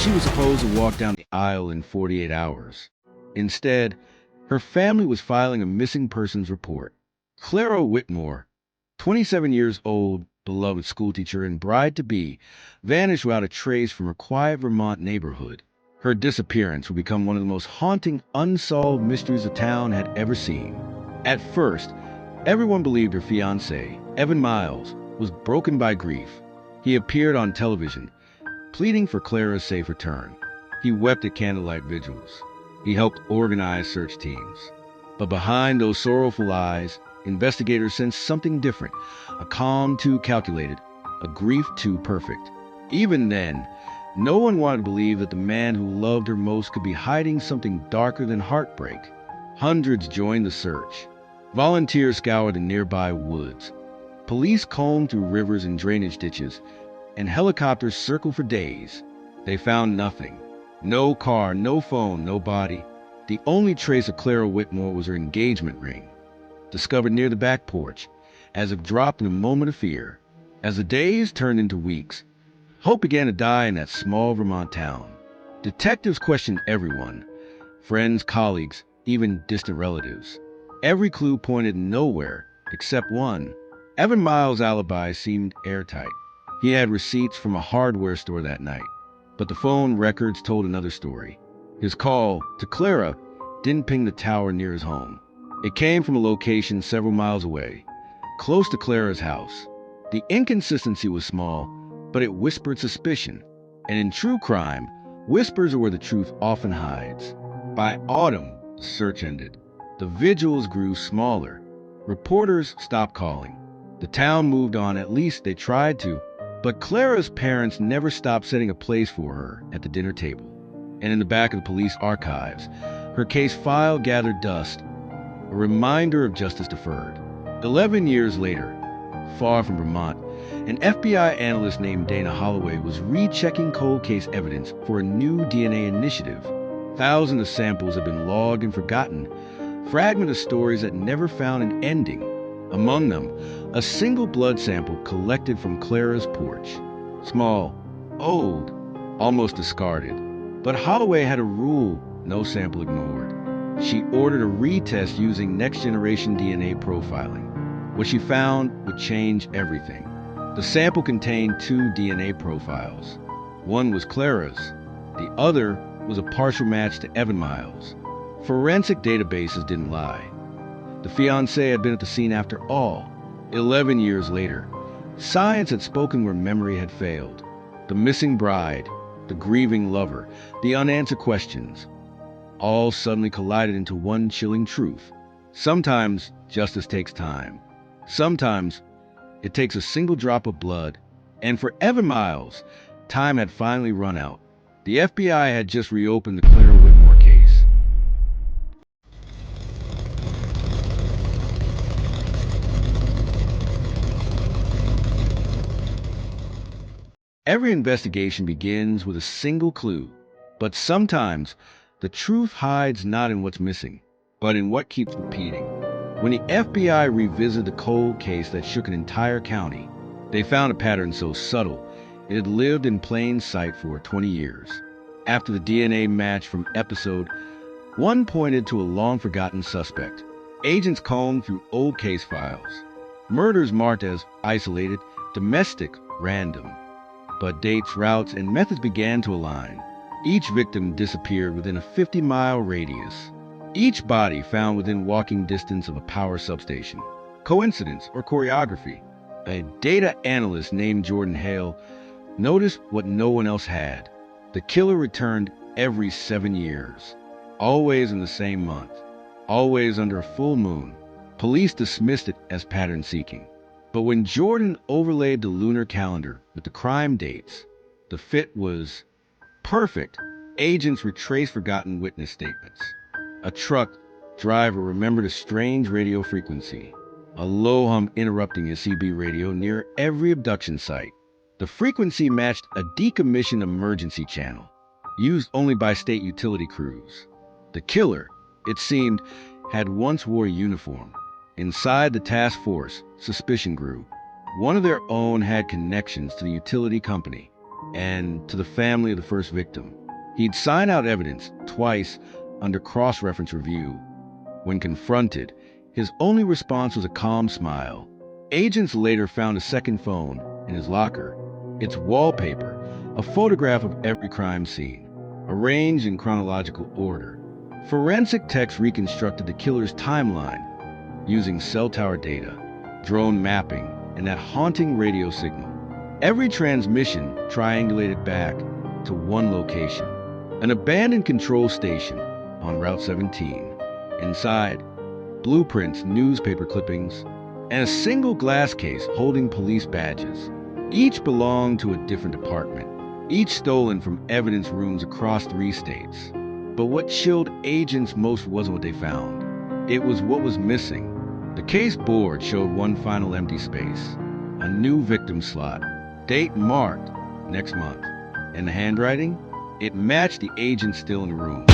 She was supposed to walk down the aisle in 48 hours. Instead, her family was filing a missing persons report. Clara Whitmore, 27 years old, beloved schoolteacher and bride-to-be, vanished without a trace from her quiet Vermont neighborhood. Her disappearance would become one of the most haunting, unsolved mysteries the town had ever seen. At first, everyone believed her fiancé, Evan Miles, was broken by grief. He appeared on television, pleading for Clara's safe return. He wept at candlelight vigils. He helped organize search teams. But behind those sorrowful eyes, investigators sensed something different, a calm too calculated, a grief too perfect. Even then, no one wanted to believe that the man who loved her most could be hiding something darker than heartbreak. Hundreds joined the search. Volunteers scoured the nearby woods. Police combed through rivers and drainage ditches, and helicopters circled for days. They found nothing. No car, no phone, no body. The only trace of Clara Whitmore was her engagement ring, discovered near the back porch, as if dropped in a moment of fear. As the days turned into weeks, hope began to die in that small Vermont town. Detectives questioned everyone, friends, colleagues, even distant relatives. Every clue pointed nowhere except one. Evan Miles' alibi seemed airtight. He had receipts from a hardware store that night, but the phone records told another story. His call to Clara didn't ping the tower near his home. It came from a location several miles away, close to Clara's house. The inconsistency was small, but it whispered suspicion. And in true crime, whispers are where the truth often hides. By autumn, the search ended. The vigils grew smaller. Reporters stopped calling. The town moved on, at least they tried to. But Clara's parents never stopped setting a place for her at the dinner table. And in the back of the police archives, her case file gathered dust, a reminder of justice deferred. 11 years later, far from Vermont, an FBI analyst named Dana Holloway was rechecking cold case evidence for a new DNA initiative. Thousands of samples have been logged and forgotten, fragments of stories that never found an ending. Among them, a single blood sample collected from Clara's porch. Small, old, almost discarded. But Holloway had a rule: no sample ignored. She ordered a retest using next-generation DNA profiling. What she found would change everything. The sample contained two DNA profiles. One was Clara's. The other was a partial match to Evan Miles. Forensic databases didn't lie. The fiancé had been at the scene after all. 11 years later, science had spoken where memory had failed. The missing bride, the grieving lover, the unanswered questions, all suddenly collided into one chilling truth. Sometimes justice takes time. Sometimes it takes a single drop of blood. And for Evan Miles, time had finally run out. The FBI had just reopened the Clara Whitmore case. Every investigation begins with a single clue, but sometimes the truth hides not in what's missing, but in what keeps repeating. When the FBI revisited the cold case that shook an entire county, they found a pattern so subtle it had lived in plain sight for 20 years. After the DNA match from episode 1 pointed to a long-forgotten suspect, agents combed through old case files. Murders marked as isolated, domestic, random. But dates, routes, and methods began to align. Each victim disappeared within a 50-mile radius. Each body found within walking distance of a power substation. Coincidence or choreography? A data analyst named Jordan Hale noticed what no one else had. The killer returned every 7 years, always in the same month, always under a full moon. Police dismissed it as pattern seeking. But when Jordan overlaid the lunar calendar with the crime dates, the fit was perfect. Agents retraced forgotten witness statements. A truck driver remembered a strange radio frequency, a low hum interrupting his CB radio near every abduction site. The frequency matched a decommissioned emergency channel, used only by state utility crews. The killer, it seemed, had once wore a uniform. Inside the task force, suspicion grew. One of their own had connections to the utility company. and to the family of the first victim. He'd sign out evidence twice under cross-reference review. When confronted, his only response was a calm smile. Agents later found a second phone in his locker. Its wallpaper, a photograph of every crime scene, arranged in chronological order. Forensic techs reconstructed the killer's timeline using cell tower data, drone mapping, and that haunting radio signal. Every transmission triangulated back to one location, an abandoned control station on Route 17. Inside, blueprints, newspaper clippings, and a single glass case holding police badges. Each belonged to a different department, each stolen from evidence rooms across 3 states. But what chilled agents most wasn't what they found. It was what was missing. The case board showed one final empty space, a new victim slot, date marked next month. And the handwriting? It matched the agent still in the room.